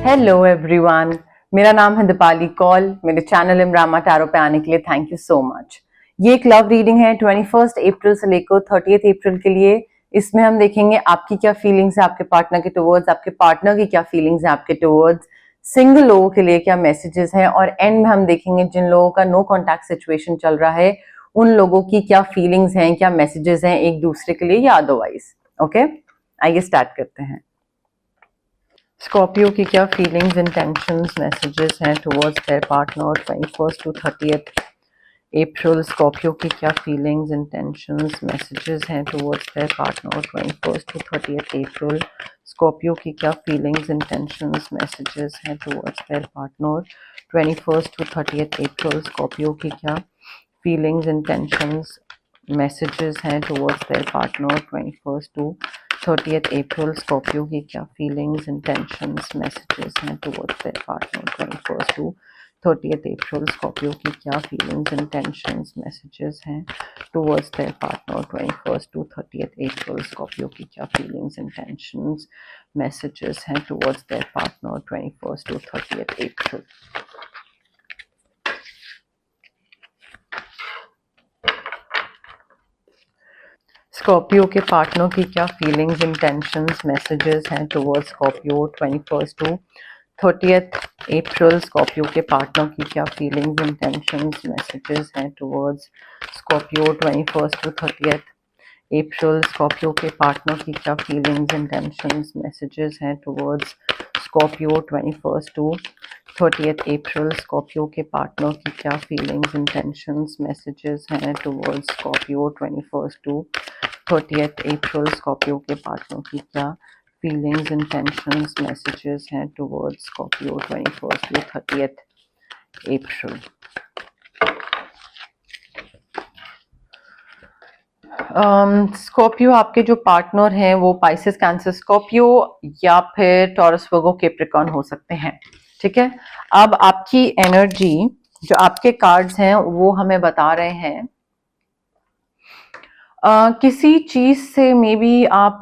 Hello everyone, मेरा नाम है दीपाली कौल। मेरे चैनल इमरामा टैरो पे आने के लिए थैंक यू सो मच। ये एक लव रीडिंग है 21 अप्रैल से लेकर 30 अप्रैल के लिए। इसमें हम देखेंगे आपकी क्या फीलिंग्स है आपके पार्टनर के टुवर्ड्स, आपके पार्टनर की क्या फीलिंग्स है आपके टुवर्ड्स, सिंगल लोगों के लिए क्या मैसेजेस हैं, और एंड में हम देखेंगे जिन लोगों का नो कॉन्टैक्ट सिचुएशन चल रहा है उन लोगों की क्या फीलिंग्स हैं, क्या मैसेजेस हैं एक दूसरे के लिए या अदरवाइज। ओके, आइए स्टार्ट करते हैं। स्कॉर्पियो की क्या फीलिंग्स एंड टेंशंस मैसेजेस हैं towards their partner 21 to 30 April. Scorpio की क्या फीलिंग्स एंड टेंशंस मैसेजेस हैं towards their partner 21 to 30 April. Scorpio की क्या फीलिंग्स एंड टेंशंस मैसेजेस हैं towards their partner 21 to 30 April. Scorpio की क्या फीलिंग्स एंड टेंशंस मैसेजेस हैं towards their partner 21 to 30 April. Scorpio की क्या फीलिंग्स एंड टेंशंस मैसेजेस हैं towards their partner 21 to 30 April. Scorpio की क्या फीलिंग्स एंड टेंशंस मैसेजेस हैं towards their partner 21 to 30 April. Scorpio की क्या फीलिंग्स एंड टेंशंस मैसेजेस हैं towards their partner 21 to 30 April. Scorpio के पार्टनर की क्या फीलिंग्स इंटेंशंस मैसेजेस हैं towards Scorpio 21 to 30 April. Scorpio के पार्टनर की क्या फीलिंग्स इंटेंशंस मैसेजेस हैं towards Scorpio 21 to 30 April. Scorpio के पार्टनर की क्या फीलिंग्स इंटेंशंस मैसेजेस हैं towards Scorpio 21 to 30 April. Scorpio के पार्टनर की क्या फीलिंग्स इंटेंशंस मैसेजेस हैं towards Scorpio 21 to 30 April. Scorpio के पार्टनर की क्या फीलिंग्स इंटेंशंस मैसेजेस हैं towards Scorpio 21 to 30 April. Scorpio आपके जो पार्टनर हैं वो पाइसेस, कैंसर, स्कॉर्पियो या फिर टॉरस, वर्गो, कैप्रिकॉर्न हो सकते हैं। ठीक है, अब आपकी एनर्जी जो आपके कार्ड्स हैं वो हमें बता रहे हैं किसी चीज से मे बी आप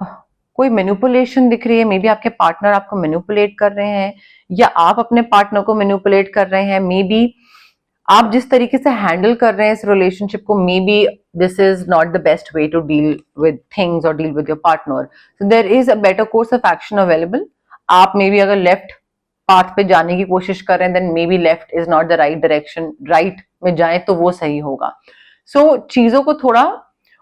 कोई मैनिपुलेशन दिख रही है, मे बी आपके पार्टनर आपको मैनिपुलेट कर रहे हैं या आप अपने पार्टनर को मैनिपुलेट कर रहे हैं। मे बी आप जिस तरीके से हैंडल कर रहे हैं इस रिलेशनशिप को, maybe this is not the best way to deal with things और deal with your partner. So there is a better course of action available. आप मे बी अगर लेफ्ट पाथ पे जाने की कोशिश कर रहे हैं then maybe left is not the right direction, right में जाए तो वो सही होगा। सो चीजों को थोड़ा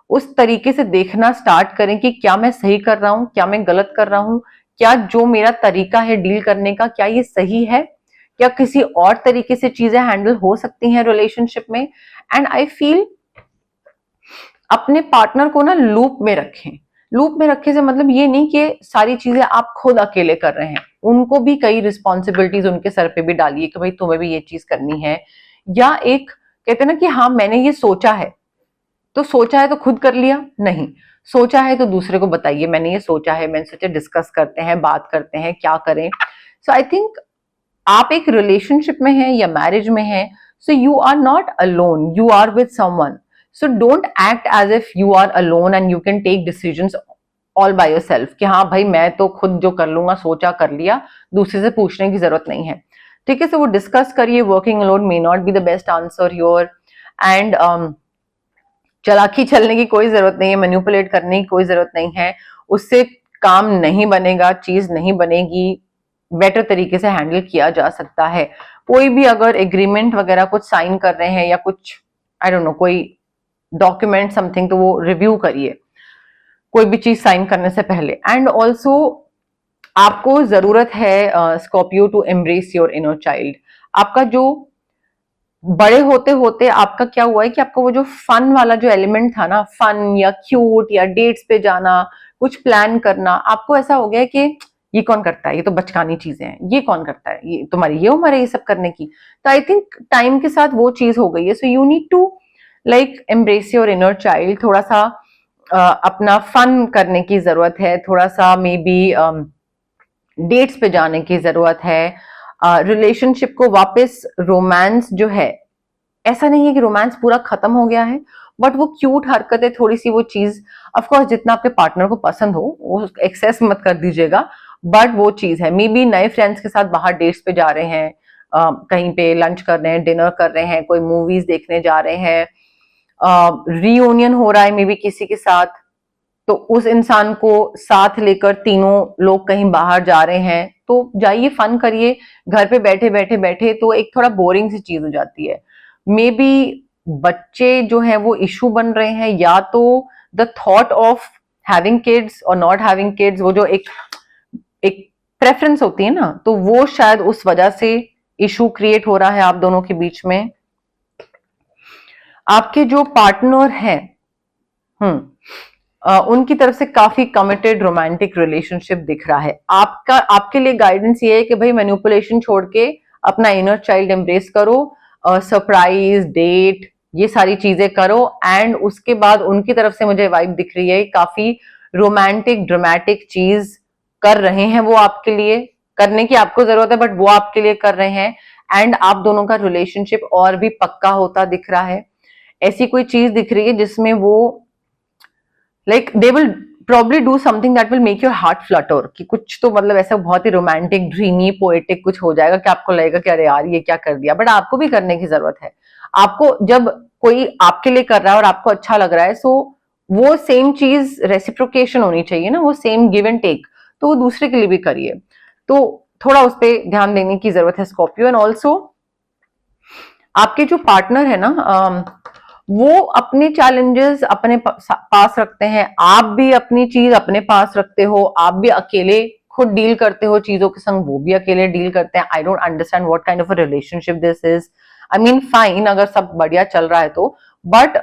उस तरीके से देखना स्टार्ट करें कि क्या मैं सही कर रहा हूं, क्या मैं गलत कर रहा हूं, क्या जो मेरा तरीका है डील करने का क्या ये सही है, क्या किसी और तरीके से चीजें हैंडल हो सकती हैं रिलेशनशिप में। एंड आई फील अपने पार्टनर को ना लूप में रखें। लूप में रखे से मतलब ये नहीं कि सारी चीजें आप खुद अकेले कर रहे हैं, उनको भी कई रिस्पॉन्सिबिलिटीज उनके सर पे भी डालिए कि भाई तुम्हें भी ये चीज करनी है। या एक कहते हैं ना कि हाँ मैंने ये सोचा है, तो सोचा है तो खुद कर लिया नहीं, सोचा है तो दूसरे को बताइए मैंने ये सोचा है, मैंने सोचा डिस्कस करते हैं, बात करते हैं क्या करें। सो आई थिंक आप एक रिलेशनशिप में हैं या मैरिज में हैं, so you are not alone, you are with someone. So don't act as if you are alone and you can take decisions all by yourself कि हाँ भाई मैं तो खुद जो कर लूंगा, सोचा कर लिया, दूसरे से पूछने की जरूरत नहीं है। ठीक है, सो वो डिस्कस करिए। Working alone may not be the best answer your. And चालाकी चलने की कोई जरूरत नहीं है, मैनिपुलेट करने की कोई जरूरत नहीं है, उससे काम नहीं बनेगा, चीज नहीं बनेगी। बेटर तरीके से हैंडल किया जा सकता है। कोई भी अगर एग्रीमेंट वगैरह कुछ साइन कर रहे हैं या कुछ आई डोंट नो कोई डॉक्यूमेंट समथिंग, तो वो रिव्यू करिए कोई भी चीज साइन करने से पहले। एंड ऑल्सो आपको जरूरत है Scorpio to embrace your inner child. आपका जो बड़े होते होते आपका क्या हुआ है कि आपका वो जो फन वाला जो एलिमेंट था ना, फन या क्यूट या डेट्स पे जाना, कुछ प्लान करना, आपको ऐसा हो गया है कि ये कौन करता है, ये तो बचकानी चीजें हैं, ये कौन करता है, ये तुम्हारी ये उम्र है ये सब करने की। तो आई थिंक टाइम के साथ वो चीज हो गई है। So you need to like embrace your inner child. थोड़ा सा अपना फन करने की जरूरत है, थोड़ा सा मे बी डेट्स पे जाने की जरूरत है। रिलेशनशिप को वापस रोमांस जो है, ऐसा नहीं है कि रोमांस पूरा खत्म हो गया है, बट वो क्यूट हरकतें, थोड़ी सी वो चीज, ऑफ कोर्स जितना आपके पार्टनर को पसंद हो वो एक्सेस मत कर दीजिएगा, बट वो चीज है, मे बी नए फ्रेंड्स के साथ बाहर डेट्स पे जा रहे हैं, कहीं पे लंच कर रहे हैं, डिनर कर रहे हैं, कोई मूवीज देखने जा रहे हैं, रियूनियन हो रहा है मे बी किसी के साथ, तो उस इंसान को साथ लेकर तीनों लोग कहीं बाहर जा रहे हैं, तो जाइए फन करिए। घर पे बैठे बैठे बैठे तो एक थोड़ा बोरिंग सी चीज हो जाती है। मे बी बच्चे जो है वो इशू बन रहे हैं, या तो the thought of having kids और नॉट हैविंग किड्स, वो जो एक एक प्रेफरेंस होती है ना, तो वो शायद उस वजह से इशू क्रिएट हो रहा है आप दोनों के बीच में। आपके जो पार्टनर हैं, उनकी तरफ से काफी कमिटेड रोमांटिक रिलेशनशिप दिख रहा है। आपका आपके लिए गाइडेंस ये है कि भाई मैनिपुलेशन छोड़ के अपना इनर चाइल्ड एम्ब्रेस करो, सरप्राइज डेट ये सारी चीजें करो, एंड उसके बाद उनकी तरफ से मुझे वाइब दिख रही है काफी रोमांटिक ड्रामेटिक चीज कर रहे हैं वो आपके लिए। करने की आपको जरूरत है बट वो आपके लिए कर रहे हैं, एंड आप दोनों का रिलेशनशिप और भी पक्का होता दिख रहा है। ऐसी कोई चीज दिख रही है जिसमें वो like they will probably do something that will make your heart Flutter, कि कुछ तो मतलब ऐसा बहुत ही रोमांटिक ड्रीमी पोएटिक कुछ हो जाएगा कि आपको लगेगा कि अरे यार ये क्या कर दिया, बट आपको भी करने की जरूरत है। आपको जब कोई आपके लिए कर रहा है और आपको अच्छा लग रहा है, सो वो सेम चीज रेसिप्रोकेशन होनी चाहिए ना, वो सेम गिव एंड टेक, तो वो दूसरे के लिए भी करिए। तो थोड़ा उस पर ध्यान देने की जरूरत है स्कॉर्पियो। एंड ऑल्सो आपके जो पार्टनर है ना, वो अपने चैलेंजेस अपने पास रखते हैं, आप भी अपनी चीज अपने पास रखते हो, आप भी अकेले खुद डील करते हो चीजों के संग, वो भी अकेले डील करते हैं। I don't understand what kind of a relationship this is. I mean fine अगर सब बढ़िया चल रहा है तो, बट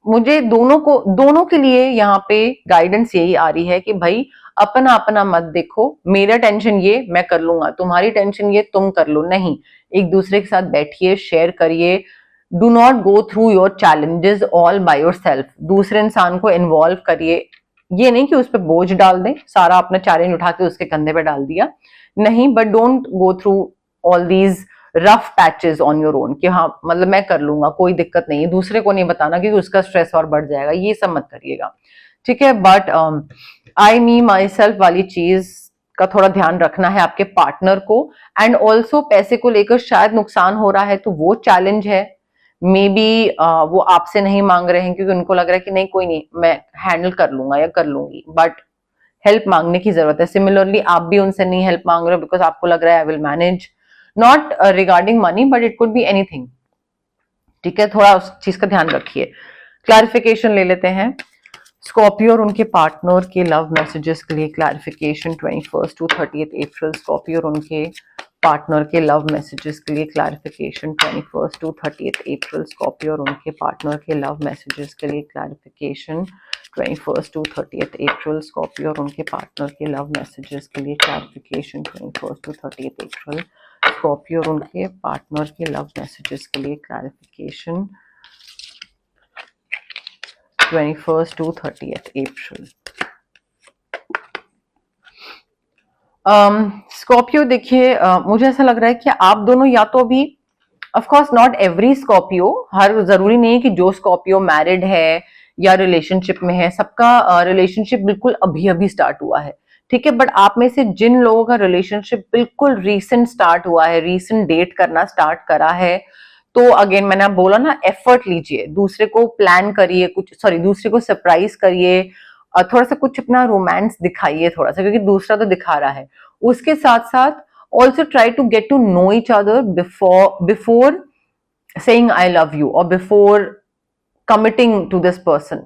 मुझे दोनों के लिए यहाँ पे गाइडेंस यही आ रही है कि भाई अपना अपना मत देखो, मेरा टेंशन ये मैं कर लूंगा, तुम्हारी टेंशन ये तुम कर लो, नहीं, एक दूसरे के साथ बैठिए, शेयर करिए। Do not go through your challenges all by your self, दूसरे इंसान को इन्वॉल्व करिए। ये नहीं कि उस पर बोझ डाल दें, सारा अपना चैलेंज उठा के उसके कंधे पे डाल दिया, नहीं, but don't go through all these rough patches on your own कि हाँ मतलब मैं कर लूंगा कोई दिक्कत नहीं है, दूसरे को नहीं बताना क्योंकि उसका स्ट्रेस और बढ़ जाएगा, ये सब मत करिएगा, ठीक है। But I me my self वाली चीज का थोड़ा ध्यान रखना है आपके पार्टनर को। एंड ऑल्सो पैसे को लेकर शायद नुकसान हो रहा है, तो वो चैलेंज है। मे बी वो आपसे नहीं मांग रहे हैं क्योंकि उनको लग रहा है कि नहीं कोई नहीं मैं हैंडल कर लूंगा या कर लूंगी, बट हेल्प मांगने की जरूरत है। सिमिलरली आप भी उनसे नहीं हेल्प मांग रहे हो बिकॉज आपको लग रहा है I will manage, not regarding money but it could be anything, ठीक है। थोड़ा उस चीज का ध्यान रखिए। क्लैरिफिकेशन ले लेते हैं स्कॉर्पियो और उनके पार्टनर के लव मैसेजेस के लिए। क्लैरिफिकेशन 21 to 30 अप्रैल स्कॉर्पियो और उनके पार्टनर के लव मैसेजेस के लिए। क्लैरिफिकेशन 21 to 30 अप्रैल स्कॉर्पियो और उनके पार्टनर के लव मैसेजेस के लिए। क्लैरिफिकेशन 21 to 30 अप्रैल स्कॉर्पियो और उनके पार्टनर के लव मैसेजेस के लिए। क्लैरिफिकेशन 21 to 30 अप्रैल स्कॉर्पियो और उनके पार्टनर के लव मैसेजेस के लिए। Clarification 21 to 30 April. स्कॉर्पियो देखिए, मुझे ऐसा लग रहा है कि आप दोनों या तो अभी, of course not every Scorpio, हर जरूरी नहीं कि जो स्कॉर्पियो मैरिड है या रिलेशनशिप में है सबका रिलेशनशिप बिल्कुल अभी अभी स्टार्ट हुआ है, ठीक है। बट आप में से जिन लोगों का रिलेशनशिप बिल्कुल रीसेंट स्टार्ट हुआ है, रीसेंट डेट करना स्टार्ट करा है, तो अगेन मैंने बोला ना एफर्ट लीजिए, दूसरे को प्लान करिए, दूसरे को सरप्राइज करिए, थोड़ा सा कुछ अपना रोमांस दिखाइए थोड़ा सा, क्योंकि दूसरा तो दिखा रहा है। उसके साथ साथ also try to get to know each other before saying I love you और before committing to this person,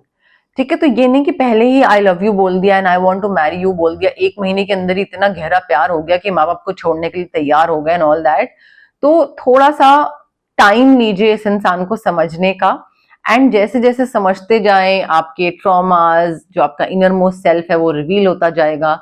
ठीक है। तो ये नहीं कि पहले ही आई लव यू बोल दिया and I want to marry you बोल दिया, एक महीने के अंदर ही इतना गहरा प्यार हो गया कि माँ बाप को छोड़ने के लिए तैयार हो गए एंड ऑल दैट। तो थोड़ा सा टाइम लीजिए इस इंसान को समझने का, एंड जैसे जैसे समझते जाएं आपके ट्रॉमाज, जो आपका इनर मोस्ट सेल्फ है वो रिवील होता जाएगा,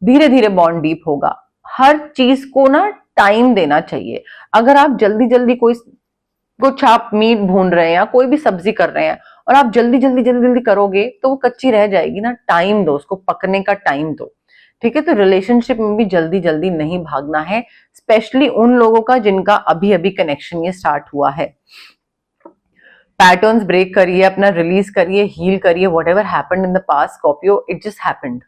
धीरे धीरे बॉन्ड डीप होगा। हर चीज को ना टाइम देना चाहिए। अगर आप जल्दी जल्दी कुछ आप मीट भून रहे हैं या कोई भी सब्जी कर रहे हैं और आप जल्दी जल्दी जल्दी जल्दी करोगे तो वो कच्ची रह जाएगी ना, टाइम दो उसको, पकने का टाइम दो, ठीक है। तो रिलेशनशिप में भी जल्दी जल्दी नहीं भागना है, स्पेशली उन लोगों का जिनका अभी अभी कनेक्शन ये स्टार्ट हुआ है। पैटर्न्स ब्रेक करिए, अपना रिलीज करिए, हील करिए, whatever happened in the past Scorpio, it just happened,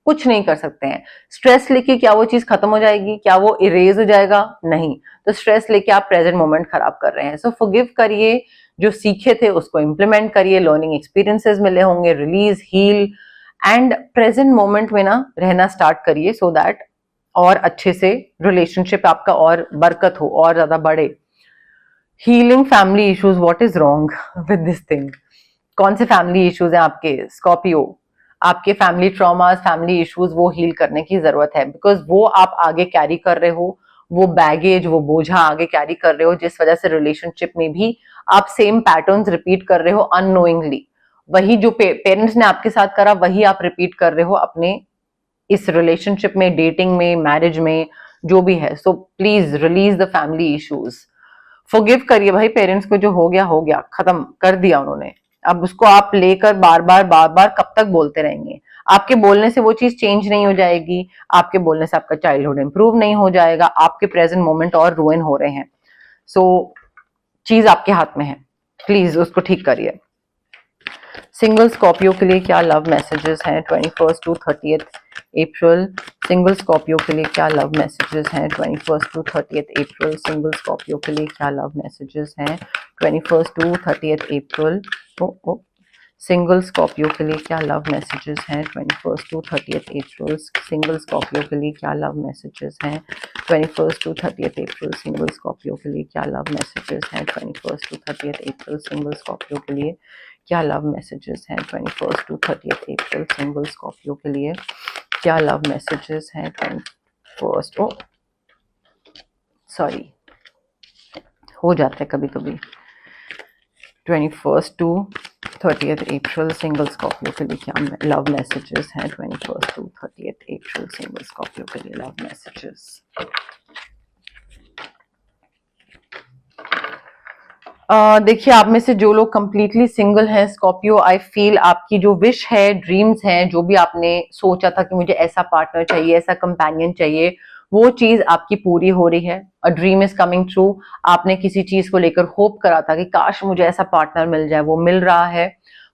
कुछ नहीं कर सकते हैं। स्ट्रेस लेके क्या वो चीज खत्म हो जाएगी? क्या वो इरेज हो जाएगा? नहीं। तो स्ट्रेस लेके आप प्रेजेंट मोमेंट खराब कर रहे हैं। सो फॉरगिव करिए, जो सीखे थे उसको इंप्लीमेंट करिए, लर्निंग एक्सपीरियंसेस मिले होंगे, release, heal and present moment में ना रहना स्टार्ट करिए, सो दैट और अच्छे से रिलेशनशिप आपका और बरकत हो और ज्यादा बढ़े। Healing family issues, what is wrong with this thing? कौन से फैमिली इश्यूज हैं आपके स्कॉर्पियो? आपके फैमिली ट्रॉमास, फैमिली इश्यूज वो हील करने की जरूरत है, बिकॉज वो आप आगे कैरी कर रहे हो, वो बैगेज, वो बोझा आगे कैरी कर रहे हो, जिस वजह से रिलेशनशिप में भी आप सेम पैटर्न्स रिपीट कर रहे हो अननोइंगली। वही जो पेरेंट्स ने आपके साथ करा वही आप रिपीट कर रहे हो अपने इस रिलेशनशिप में, डेटिंग में, मैरिज में, जो भी है। So please release the family issues, forgive करिए भाई। पेरेंट्स को जो हो गया, खत्म कर दिया उन्होंने। अब उसको आप लेकर बार बार कब तक बोलते रहेंगे? आपके बोलने से वो चीज चेंज नहीं हो जाएगी, आपके बोलने से आपका चाइल्डहुड इंप्रूव नहीं हो जाएगा, आपके प्रेजेंट मोमेंट और रुइन हो रहे हैं। सो चीज आपके हाथ में है, प्लीज उसको ठीक करिए। सिंगल स्कॉर्पियो के लिए क्या लव मैसेजेस हैं 21st to 30th April? Single Scorpio के लिए क्या लव मैसेजेस हैं 21st to 30th April? Single Scorpio के लिए क्या लव मैसेजेस हैं 21st to 30th April? Single Scorpio के लिए क्या लव मैसेजेस हैं 21st to 30th April? Single Scorpio के लिए क्या लव मैसेजेस हैं 21st to 30th April? Single Scorpio के लिए क्या लव मैसेजेस हैं 21st to 30th April? Single Scorpio के लिए क्या लव मैसेजेस हैं 21st to 30th April? Single Scorpio के लिए क्या लव मैसेजेस हैं 21st, ओ सॉरी हो जाता है कभी कभी, 21st to 30th April single Scorpio के लिए क्या लव मैसेजेस हैं 21st to 30th April? Single Scorpio के लिए लव मैसेजेस। देखिए, आप में से जो लोग कंप्लीटली सिंगल हैं स्कॉर्पियो, आई फील आपकी जो विश है, ड्रीम्स हैं, जो भी आपने सोचा था कि मुझे ऐसा पार्टनर चाहिए, ऐसा कंपेनियन चाहिए, वो चीज आपकी पूरी हो रही है। A dream is coming true. आपने किसी चीज को लेकर होप करा था कि काश मुझे ऐसा पार्टनर मिल जाए, वो मिल रहा है।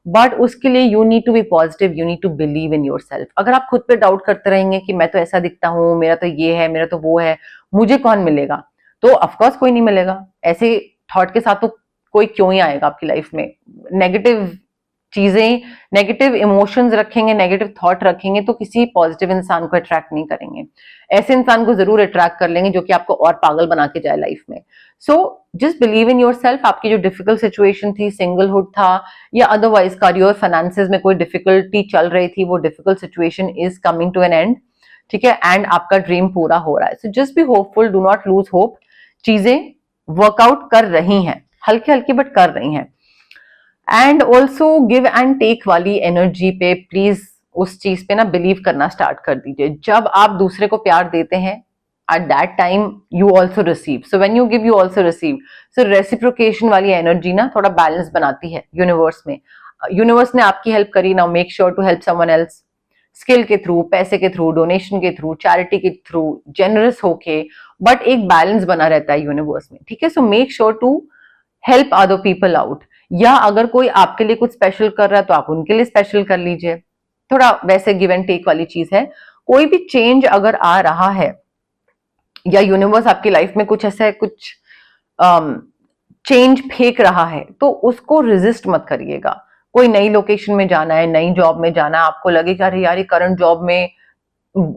बट उसके लिए you need to be positive, you need to believe in yourself. अगर आप खुद पे डाउट करते रहेंगे कि मैं तो ऐसा दिखता हूँ, मेरा तो ये है, मेरा तो वो है, मुझे कौन मिलेगा, तो ऑफकोर्स कोई नहीं मिलेगा। ऐसे थॉट के साथ तो कोई क्यों ही आएगा आपकी लाइफ में? नेगेटिव चीजें, नेगेटिव इमोशंस रखेंगे, नेगेटिव थॉट रखेंगे तो किसी पॉजिटिव इंसान को अट्रैक्ट नहीं करेंगे। ऐसे इंसान को जरूर अट्रैक्ट कर लेंगे जो कि आपको और पागल बना के जाए लाइफ में। So just believe in your self. आपकी जो डिफिकल्ट सिचुएशन थी, सिंगलहुड था या अदरवाइज करियर फाइनेंसेस में कोई डिफिकल्टी चल रही थी, वो difficult situation is coming to an end, ठीक है, एंड आपका ड्रीम पूरा हो रहा है। So just be hopeful, do not lose hope. चीजें वर्कआउट कर रही हैं, हल्की हल्की बट कर रही हैं। And also give and take वाली एनर्जी पे प्लीज उस चीज पे ना बिलीव करना स्टार्ट कर दीजिए। जब आप दूसरे को प्यार देते हैं, at that time you also receive. So when you give you also receive. So reciprocation वाली एनर्जी ना थोड़ा बैलेंस बनाती है यूनिवर्स में। यूनिवर्स ने आपकी हेल्प करी, now make sure to help someone else, skill के थ्रू, पैसे के थ्रू, डोनेशन के थ्रू, चैरिटी के थ्रू, जेनरस होके, बट एक बैलेंस बना रहता है यूनिवर्स में, ठीक है। So make sure to help other people out, या अगर कोई आपके लिए कुछ स्पेशल कर रहा है तो आप उनके लिए स्पेशल कर लीजिए। थोड़ा वैसे गिव एंड टेक वाली चीज है। कोई भी चेंज अगर आ रहा है या यूनिवर्स आपकी लाइफ में कुछ ऐसा कुछ चेंज फेंक रहा है तो उसको रेजिस्ट मत करिएगा। कोई नई लोकेशन में जाना है, नई जॉब में जाना है, आपको लगेगा अरे यार ये करंट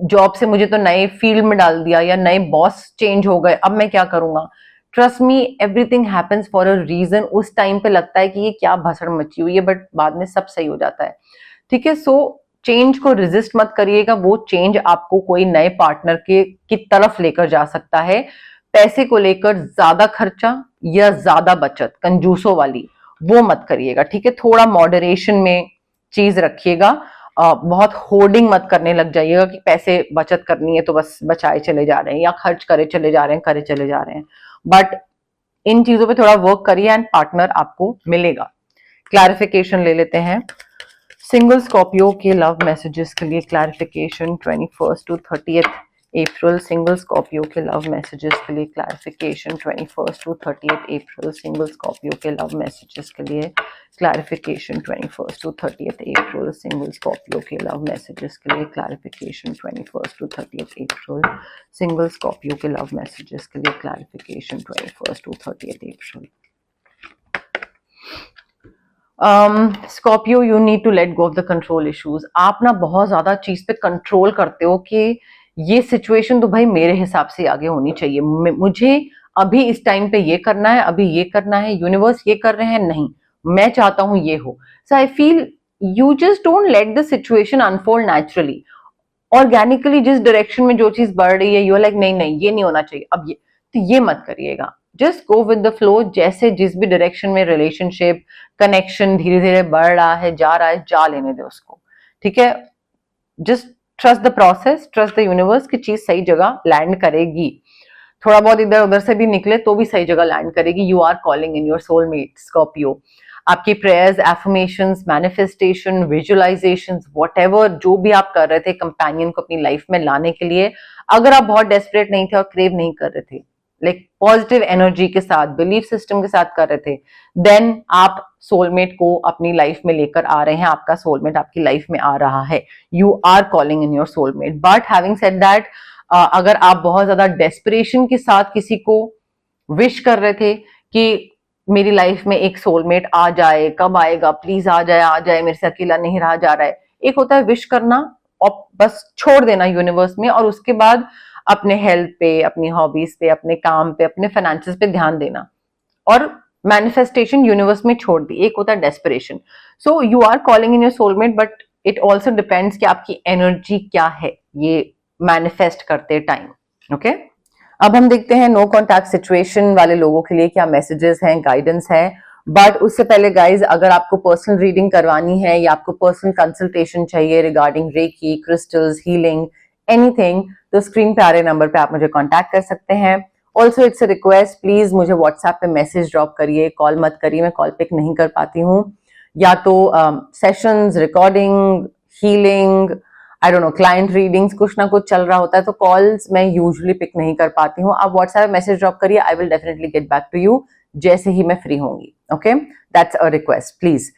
जॉब से मुझे तो नए फील्ड में डाल दिया या नए बॉस चेंज हो गए, अब मैं क्या करूंगा। Trust me, everything happens for a reason. उस टाइम पे लगता है कि ये क्या भसड़ मची हुई है, बट बाद में सब सही हो जाता है, ठीक है। सो चेंज को रेजिस्ट मत करिएगा। वो चेंज आपको कोई नए पार्टनर की तरफ लेकर जा सकता है। पैसे को लेकर ज्यादा खर्चा या ज्यादा बचत कंजूसों वाली वो मत करिएगा, ठीक है। थोड़ा मॉडरेशन में चीज रखिएगा। बहुत होर्डिंग मत करने लग जाइएगा कि पैसे बचत करनी है तो बस बचाए चले जा रहे हैं या खर्च करे चले जा रहे हैं, करे चले जा रहे हैं। बट इन चीजों पे थोड़ा वर्क करिए एंड पार्टनर आपको मिलेगा। क्लैरिफिकेशन ले लेते हैं। सिंगल स्कॉर्पियो के लव मैसेजेस के लिए clarification 21st to 30th April single Scorpio के लव मैसेजेस के लिए clarification 21 to 30th April single Scorpio के लव मैसेजेस के लिए clarification 21 to 30th April single Scorpio के लव मैसेजेस के लिए clarification 21 to 30th April single Scorpio के लव मैसेजेस के लिए clarification 21 to 30th April. Scorpio you need to let go of the control issues. आप ना बहुत ज्यादा चीज पे कंट्रोल करते हो कि ये सिचुएशन तो भाई मेरे हिसाब से आगे होनी चाहिए, मुझे अभी इस टाइम पे ये करना है, अभी ये करना है, यूनिवर्स ये कर रहे हैं, नहीं मैं चाहता हूं ये हो। So I feel you just don't let the situation unfold naturally, organically जिस डायरेक्शन में जो चीज बढ़ रही है यू आर लाइक नहीं नहीं ये नहीं होना चाहिए अब ये, तो ये मत करिएगा। Just go with the flow, जैसे जिस भी डायरेक्शन में रिलेशनशिप कनेक्शन धीरे धीरे बढ़ रहा है, जा लेने दे उसको, ठीक है। Just trust the process, trust the universe की चीज सही जगह लैंड करेगी। थोड़ा बहुत इधर उधर से भी निकले तो भी सही जगह लैंड करेगी। You are calling in your soulmate Scorpio. आपकी prayers, affirmations, manifestation, visualisations, whatever जो भी आप कर रहे थे कंपेनियन को अपनी लाइफ में लाने के लिए, अगर आप बहुत डेस्परेट नहीं थे और क्रेव नहीं कर रहे थे, लाइक पॉजिटिव एनर्जी के साथ, बिलीफ सिस्टम के साथ कर रहे थे, देन आप सोलमेट को अपनी लाइफ में लेकर आ रहे हैं। आपका सोलमेट आपकी लाइफ में आ रहा है। You are calling in your soulmate. But having said that, अगर आप बहुत ज्यादा डेस्परेशन के साथ किसी को विश कर रहे थे कि मेरी लाइफ में एक सोलमेट आ जाए, कब आएगा, प्लीज आ जाए, मेरे से अकेला नहीं रहा जा रहा है। एक होता है विश करना और बस छोड़ देना यूनिवर्स में, और उसके बाद अपने हेल्थ पे, अपनी हॉबीज पे, अपने काम पे, अपने फाइनेंसेस पे ध्यान देना और मैनिफेस्टेशन यूनिवर्स में छोड़ दी। एक होता है desperation. So you are calling in your soulmate, but it also depends कि आपकी एनर्जी क्या है ये मैनिफेस्ट करते टाइम। ओके, अब हम देखते हैं नो कॉन्टैक्ट सिचुएशन वाले लोगों के लिए क्या मैसेजेस हैं, गाइडेंस है। बट उससे पहले गाइज, अगर आपको पर्सनल रीडिंग करवानी है या आपको पर्सनल कंसल्टेशन चाहिए regarding reiki, crystals, healing, anything, तो स्क्रीन पे आ रहे नंबर पे आप मुझे कांटेक्ट कर सकते हैं। Also it's a request, please मुझे व्हाट्सएप पे मैसेज ड्रॉप करिए, कॉल मत करिए, मैं कॉल पिक नहीं कर पाती हूँ। या तो sessions, recording, healing, I don't know, client readings, कुछ ना कुछ चल रहा होता है तो कॉल्स मैं यूजुअली पिक नहीं कर पाती हूँ। आप व्हाट्सएप पे मैसेज ड्रॉप करिए, I will definitely get back to you जैसे ही मैं फ्री होंगी। Okay, that's a request please.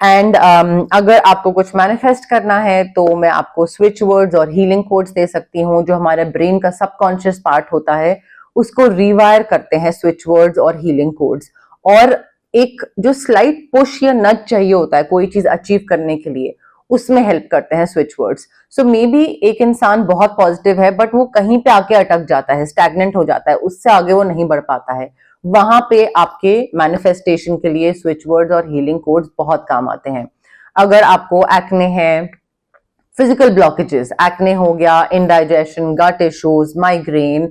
And अगर आपको कुछ मैनिफेस्ट करना है तो मैं आपको स्विच वर्ड्स और हीलिंग कोड्स दे सकती हूँ। जो हमारे ब्रेन का सबकॉन्शियस पार्ट होता है उसको रिवायर करते हैं स्विच वर्ड्स और हीलिंग कोड्स। और एक जो स्लाइट पुश या नच चाहिए होता है कोई चीज अचीव करने के लिए, उसमें हेल्प करते हैं switch words. So may be एक इंसान बहुत पॉजिटिव है बट वो कहीं पे आके अटक जाता है, स्टैग्नेंट हो जाता है, उससे आगे वो नहीं बढ़ पाता है। वहां पे आपके मैनिफेस्टेशन के लिए स्विच वर्ड्स और हीलिंग कोड्स बहुत काम आते हैं। अगर आपको एक्ने है, फिजिकल ब्लॉकेजेस, एक्ने हो गया, इंडाइजेशन, गट इश्यूज, माइग्रेन,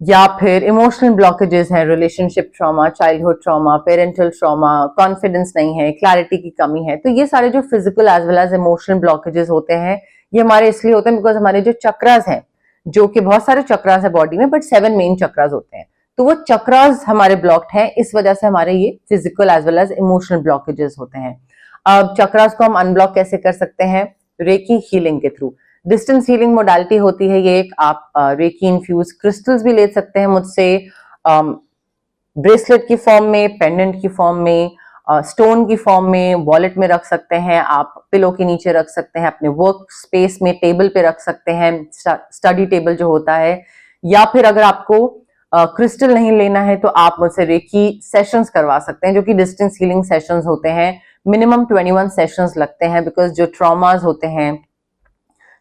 या फिर इमोशनल ब्लॉकेजेस हैं, relationship trauma, childhood trauma, parental trauma, confidence नहीं है, क्लैरिटी की कमी है, तो ये सारे जो physical as well as emotional blockages होते हैं ये हमारे इसलिए होते हैं बिकॉज हमारे जो चक्रास हैं, जो कि बहुत सारे चक्रास है बॉडी में, बट 7 मेन चक्रास होते हैं, तो वो चक्रास हमारे ब्लॉक्ड हैं, इस वजह से हमारे ये physical as well as emotional blockages होते हैं। अब चक्रास को हम अनब्लॉक कैसे कर सकते हैं? रेकी हीलिंग के थ्रू। डिस्टेंस हीलिंग मोडालिटी होती है ये एक। आप रेकी इन्फ्यूज क्रिस्टल्स भी ले सकते हैं मुझसे, ब्रेसलेट की फॉर्म में, पेंडेंट की फॉर्म में, स्टोन की फॉर्म में, वॉलेट में रख सकते हैं, आप पिलो के नीचे रख सकते हैं, अपने वर्क स्पेस में टेबल पे रख सकते हैं, स्टडी टेबल जो होता है। या फिर अगर आपको क्रिस्टल नहीं लेना है तो आप मुझसे रेकी सेशंस करवा सकते हैं, जो कि डिस्टेंस हीलिंग सेशंस होते हैं। मिनिमम 21 सेशंस लगते हैं बिकॉज जो ट्रॉमास होते हैं,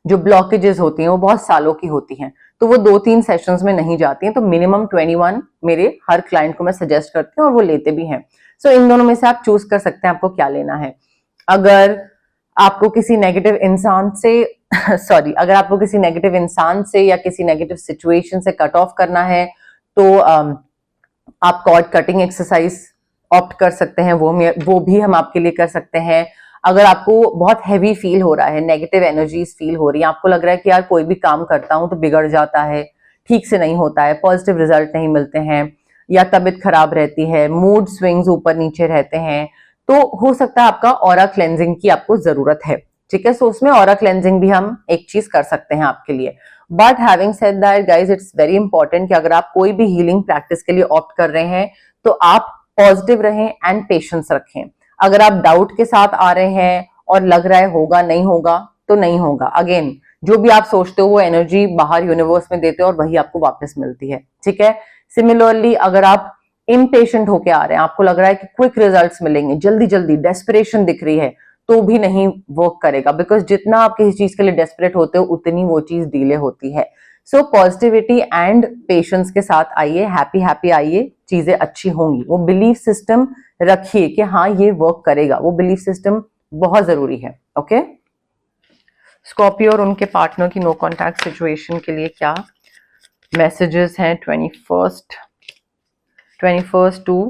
जो ब्लॉकेजेस होती हैं वो बहुत सालों की होती हैं, तो वो 2-3 सेशंस में नहीं जाती हैं। तो मिनिमम 21 मेरे हर क्लाइंट को मैं सजेस्ट करती हूँ और वो लेते भी हैं। सो इन दोनों में से आप चूज कर सकते हैं आपको क्या लेना है। अगर आपको किसी नेगेटिव इंसान से सॉरी अगर आपको किसी नेगेटिव इंसान से या किसी नेगेटिव सिचुएशन से कट ऑफ करना है तो आप कॉर्ड कटिंग एक्सरसाइज ऑप्ट कर सकते हैं, वो भी हम आपके लिए कर सकते हैं। अगर आपको बहुत हैवी फील हो रहा है, नेगेटिव एनर्जीज फील हो रही है, आपको लग रहा है कि यार कोई भी काम करता हूं तो बिगड़ जाता है, ठीक से नहीं होता है, पॉजिटिव रिजल्ट नहीं मिलते हैं, या तबीयत खराब रहती है, मूड स्विंग्स ऊपर नीचे रहते हैं, तो हो सकता है आपका ऑरा क्लेंजिंग की आपको जरूरत है। ठीक है, सो उसमें ऑरा क्लेंजिंग भी हम एक चीज कर सकते हैं आपके लिए। But having said that guys, it's very important कि अगर आप कोई भी हीलिंग प्रैक्टिस के लिए ऑप्ट कर रहे हैं तो आप पॉजिटिव रहें एंड पेशेंस रखें। अगर आप डाउट के साथ आ रहे हैं और लग रहा है होगा नहीं होगा, तो नहीं होगा। अगेन, जो भी आप सोचते हो वो एनर्जी बाहर यूनिवर्स में देते हो और वही आपको वापस मिलती है, ठीक है। सिमिलरली अगर आप इम्पेशेंट होके आ रहे हैं, आपको लग रहा है कि क्विक रिजल्ट्स मिलेंगे, जल्दी जल्दी डेस्परेशन दिख रही है, तो भी नहीं वर्क करेगा, बिकॉज जितना आप किसी चीज के लिए डेस्परेट होते हो उतनी वो चीज डिले होती है। सो पॉजिटिविटी एंड पेशेंस के साथ आइए, हैप्पी हैप्पी आइए, चीजें अच्छी होंगी। वो बिलीफ सिस्टम रखिए कि हाँ ये वर्क करेगा, वो बिलीफ सिस्टम बहुत जरूरी है। ओके, स्कॉर्पियो और उनके पार्टनर की नो कॉन्टैक्ट सिचुएशन के लिए क्या मैसेजेस हैं 21 टू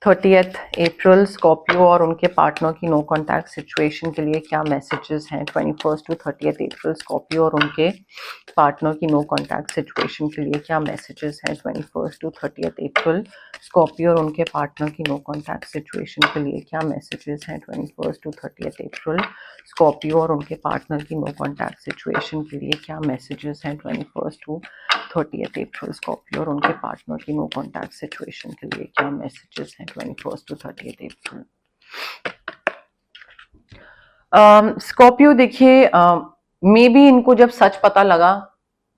30th अप्रैल? स्कॉर्पियो और उनके पार्टनर की नो कॉन्टैक्ट सिचुएशन के लिए क्या मैसेजेस हैं 21 टू 30th अप्रैल? स्कॉर्पियो और उनके पार्टनर की नो कॉन्टैक्ट सिचुएशन के लिए क्या मैसेजेस हैं 21 टू 30th अप्रैल? स्कॉर्पियो और उनके पार्टनर की नो कॉन्टैक्ट सिचुएशन के लिए क्या मैसेजेस हैं 21 टू 30th अप्रैल? स्कॉर्पियो और उनके पार्टनर की नो कॉन्टैक्ट सिचुएशन के लिए क्या मैसेजेस हैं 21 टू 30th अप्रैल? स्कॉर्पियो और उनके पार्टनर की नो कॉन्टैक्ट सिचुएशन के लिए क्या मैसेजेस हैं 21 टू 30th अप्रैल? स्कॉर्पियो देखिए, मे बी इनको जब सच पता लगा,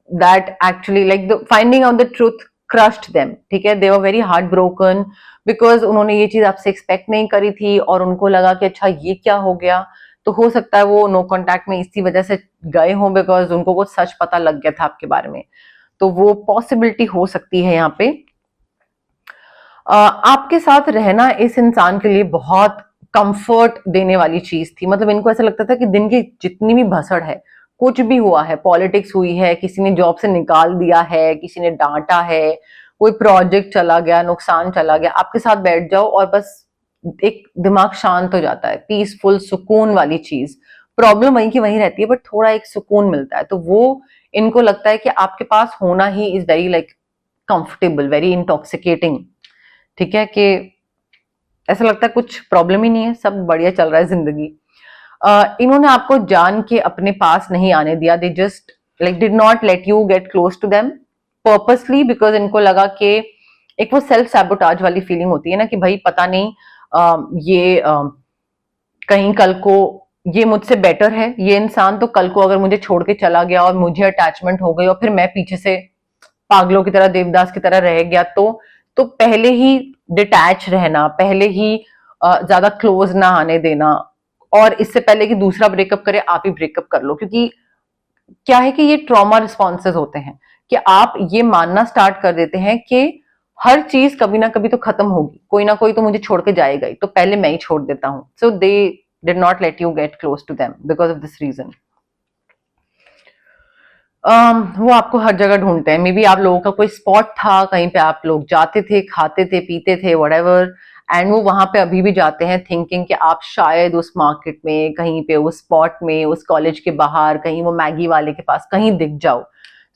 that actually like the finding out the truth crushed them, ठीक है। They were very heart broken because उन्होंने ये चीज आपसे एक्सपेक्ट नहीं करी थी और उनको लगा कि अच्छा ये क्या हो गया। तो हो सकता है वो नो कॉन्टैक्ट में इसी वजह से गए हों, बिकॉज उनको वो सच पता लग गया था आपके बारे में। तो वो पॉसिबिलिटी हो सकती है यहाँ पे। आपके साथ रहना इस इंसान के लिए बहुत कंफर्ट देने वाली चीज थी। मतलब इनको ऐसा लगता था कि दिन की जितनी भी भसड़ है, कुछ भी हुआ है, पॉलिटिक्स हुई है, किसी ने जॉब से निकाल दिया है, किसी ने डांटा है, कोई प्रोजेक्ट चला गया, नुकसान चला गया, आपके साथ बैठ जाओ और बस एक दिमाग शांत हो जाता है, पीसफुल सुकून वाली चीज। प्रॉब्लम वहीं की वहीं रहती है बट थोड़ा एक सुकून मिलता है। तो वो इनको लगता है कि आपके पास होना he is very like comfortable, very intoxicating, ठीक है। कि ऐसा लगता है कुछ प्रॉब्लम ही नहीं है, सब बढ़िया चल रहा है जिंदगी। इन्होंने आपको जान के अपने पास नहीं आने दिया। They just like did not let you get close to them purposely, because इनको लगा कि एक वो सेल्फ सैबोटाज वाली फीलिंग होती है ना कि भाई पता नहीं ये कहीं कल को ये मुझसे बेटर है, ये इंसान तो कल को अगर मुझे छोड़ के चला गया और मुझे अटैचमेंट हो गई और फिर मैं पीछे से पागलों की तरह, देवदास की तरह रह गया, तो पहले ही डिटैच रहना, पहले ही ज्यादा क्लोज ना आने देना, और इससे पहले कि दूसरा ब्रेकअप करे आप ही ब्रेकअप कर लो। क्योंकि क्या है कि ये ट्रॉमा रिस्पॉन्सेज होते हैं कि आप ये मानना स्टार्ट कर देते हैं कि हर चीज कभी ना कभी तो खत्म होगी, कोई ना कोई तो मुझे छोड़ के जाएगा ही, तो पहले मैं ही छोड़ देता हूं। So they did not let you get close to them because of this reason. वो आपको हर जगह ढूंढते हैं। मे बी आप लोगों का कोई स्पॉट था, कहीं पे आप लोग जाते थे, खाते थे, पीते थे, व्हाटएवर, एंड वो वहां पे अभी भी जाते हैं थिंकिंग कि आप शायद उस मार्केट में, कहीं पे उस स्पॉट में, उस कॉलेज के बाहर, कहीं वो मैगी वाले के पास कहीं दिख जाओ।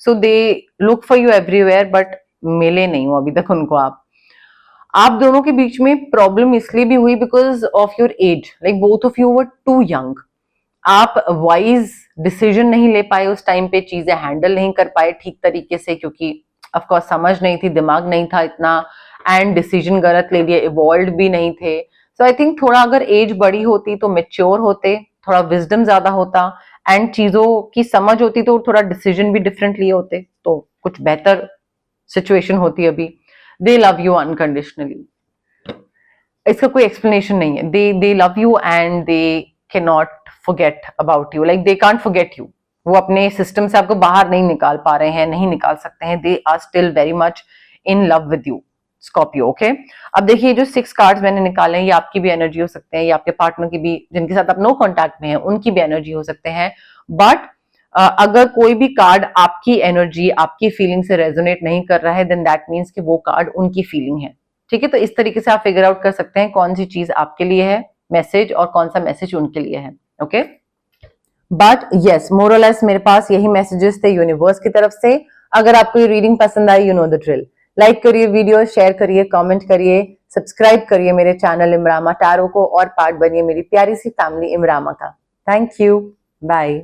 So they look for you everywhere but मिले नहीं हो अभी तक उनको आप दोनों के बीच में प्रॉब्लम इसलिए भी हुई because of your age, like both of you were too young. आप वाइज डिसीजन नहीं ले पाए उस टाइम पे, चीजें हैंडल नहीं कर पाए ठीक तरीके से, क्योंकि ऑफ कोर्स समझ नहीं थी, दिमाग नहीं था इतना, एंड डिसीजन गलत ले लिए, इवॉल्व भी नहीं थे। सो आई थिंक थोड़ा अगर एज बड़ी होती तो मेच्योर होते, थोड़ा विजडम ज्यादा होता एंड चीजों की समझ होती तो थोड़ा डिसीजन भी डिफरेंट लिए होते, तो कुछ बेहतर सिचुएशन होती। अभी दे लव यू अनकंडीशनली, इसका कोई एक्सप्लेनेशन नहीं है। दे love you and they can not forget about you, like they can't forget you. वो अपने सिस्टम से आपको बाहर नहीं निकाल पा रहे हैं, नहीं निकाल सकते हैं। They are still very much in love with you Scorpio. Okay, अब देखिए जो 6 कार्ड्स मैंने निकाले हैं, ये आपकी भी एनर्जी हो सकते हैं, ये आपके पार्टनर की भी, जिनके साथ आप नो कॉन्टैक्ट में हैं उनकी भी एनर्जी हो सकते हैं। बट अगर कोई भी कार्ड आपकी एनर्जी, आपकी फीलिंग से रेजोनेट नहीं कर रहा है, देन दैट मीन्स कि वो कार्ड उनकी फीलिंग है, ठीक है। तो इस तरीके से आप फिगर आउट कर सकते हैं कौन सी चीज आपके लिए है मैसेज और कौन सा मैसेज उनके लिए है। ओके, बट यस, मोर और लेस मेरे पास यही मैसेजेस थे यूनिवर्स की तरफ से। अगर आपको ये रीडिंग पसंद आई, you know the drill, like करिए वीडियो, शेयर करिए, कमेंट करिए, सब्सक्राइब करिए मेरे चैनल इमरामा टैरो को और पार्ट बनिए मेरी प्यारी सी फैमिली इमरामा का। Thank you, bye.